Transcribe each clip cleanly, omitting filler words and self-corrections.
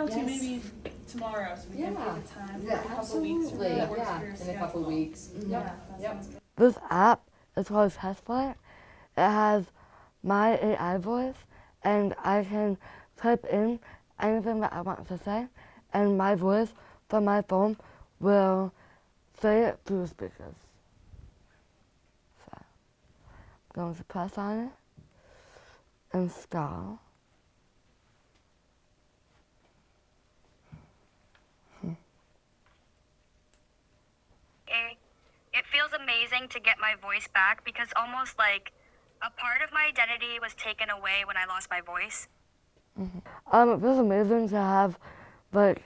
know too, maybe tomorrow, so we can pick a time for a couple weeks. That works for your schedule. In a couple weeks. Yeah, that sounds good. This app is called Testflight. It has my AI voice, and I can type in anything that I want to say, and my voice from my phone will say it through speakers. So, I'm going to press on it, install. It feels amazing to get my voice back because almost like a part of my identity was taken away when I lost my voice. It feels amazing to have like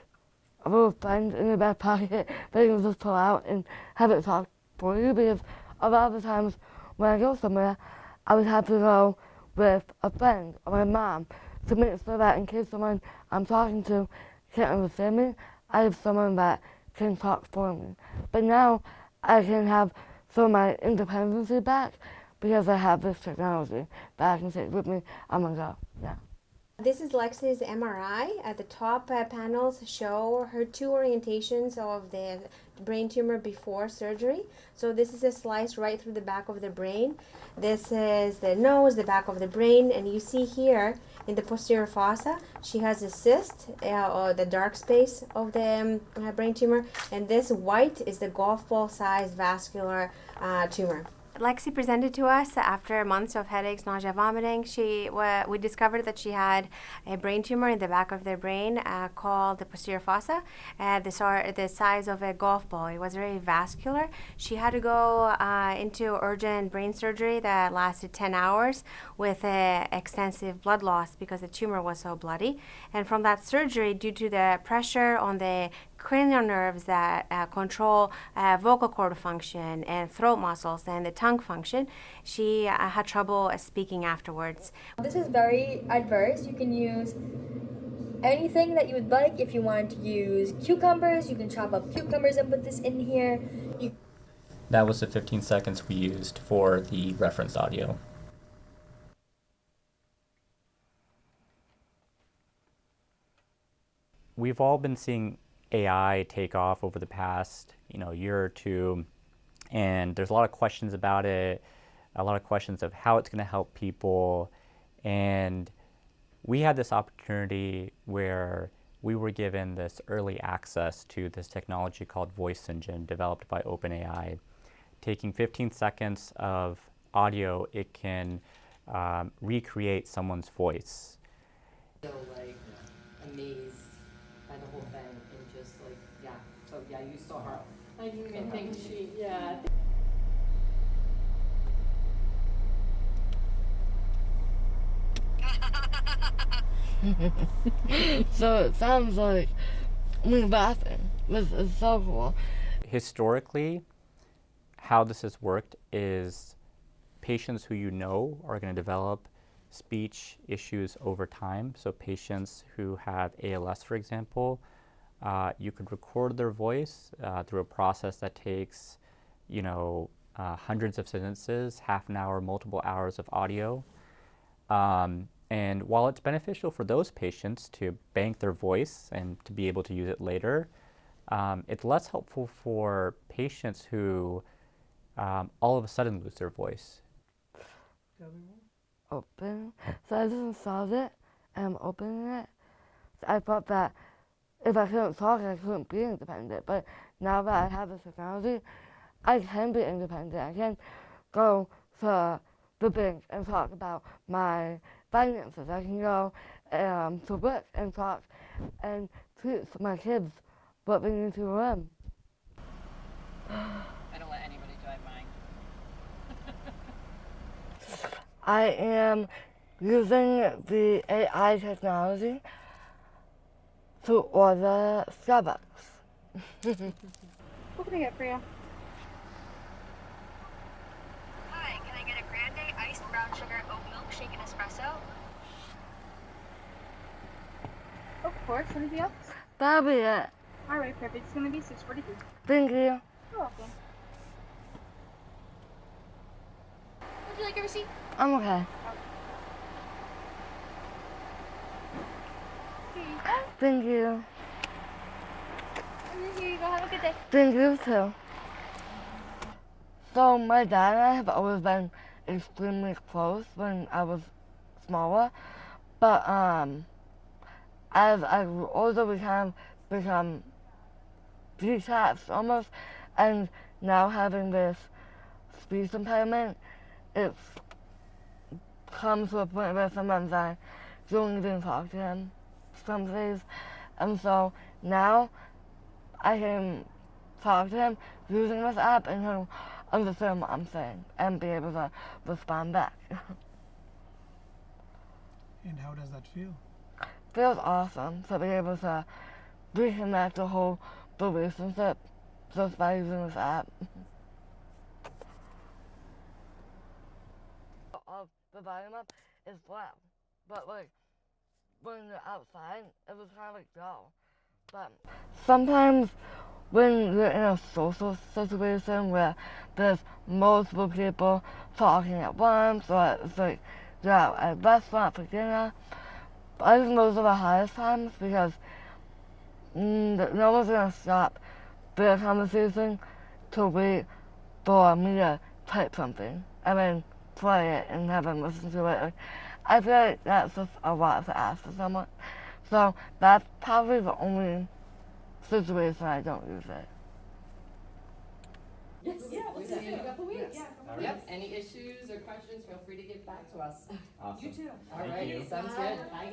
a little friend in your back pocket that you can just pull out and have it talk for you, because a lot of the times when I go somewhere, I would have to go with a friend or my mom to make sure that in case someone I'm talking to can't understand me, I have someone that can talk for me. But now I can have some of my independence back because I have this technology that I can take with me on the go. Yeah. This is Lexi's MRI. At the top panels show her 2 orientations of the brain tumor before surgery. So this is a slice right through the back of the brain. This is the nose, the back of the brain, and you see here in the posterior fossa, she has a cyst, or the dark space of the brain tumor, and this white is the golf ball sized vascular tumor. Lexi presented to us after months of headaches, nausea, vomiting. We discovered that she had a brain tumor in the back of the brain called the posterior fossa, the size of a golf ball. It was very vascular. She had to go into urgent brain surgery that lasted 10 hours with extensive blood loss because the tumor was so bloody. And from that surgery, due to the pressure on the cranial nerves that control vocal cord function and throat muscles and the tongue function, she had trouble speaking afterwards. This is very adverse. You can use anything that you would like. If you want to use cucumbers, you can chop up cucumbers and put this in here. That was the 15 seconds we used for the reference audio. We've all been seeing AI take off over the past, year or two, and there's a lot of questions about it, a lot of questions of how it's going to help people, and we had this opportunity where we were given this early access to this technology called Voice Engine, developed by OpenAI. Taking 15 seconds of audio, it can recreate someone's voice. So amazed by the whole thing, and just so you saw her. I even think she, yeah. So it sounds like me laughing. This is so cool. Historically, how this has worked is patients who are going to develop speech issues over time. So patients who have ALS, for example, you could record their voice through a process that takes, hundreds of sentences, half an hour, multiple hours of audio. And while it's beneficial for those patients to bank their voice and to be able to use it later, it's less helpful for patients who all of a sudden lose their voice. Open. So I just installed it and I'm opening it. So I thought that if I couldn't talk, I couldn't be independent. But now that I have this technology, I can be independent. I can go to the bank and talk about my finances. I can go to work and talk and teach my kids what they need to learn. I don't let anybody drive mine. I am using the AI technology to order Starbucks. What can I get for you? Hi, can I get a grande iced brown sugar oat milk shaken espresso? Of course. Anything else? That'll be it. All right, perfect. It's going to be $6.42. Thank you. You're welcome. Would you like a receipt? I'm okay. Thank you. Here you go. Have a good day. Thank you too. So my dad and I have always been extremely close when I was smaller, but as I grew older, we kind of become detached almost, and now having this speech impediment, it's come to a point where sometimes I don't even talk to him some days, and so now I can talk to him using this app and he'll understand what I'm saying and be able to respond back. And how does that feel? Feels awesome to be able to reconnect the whole relationship just by using this app. The volume up is loud, but like when you're outside, it was kind of like dull. But sometimes when you're in a social situation where there's multiple people talking at once, or it's like you're out at a restaurant for dinner, I think those are the hardest times because no one's gonna stop their conversation to wait for me to type something and then play it and have them listen to it. Like, I feel like that's just a lot to ask for someone. So that's probably the only situation I don't use it. Yes. Yeah, We'll let's see do you in a it. couple weeks. Yeah, All right. Yep. Any issues or questions, feel free to get back to us. Awesome. You too. All Thank right. you. Sounds good. Bye, guys.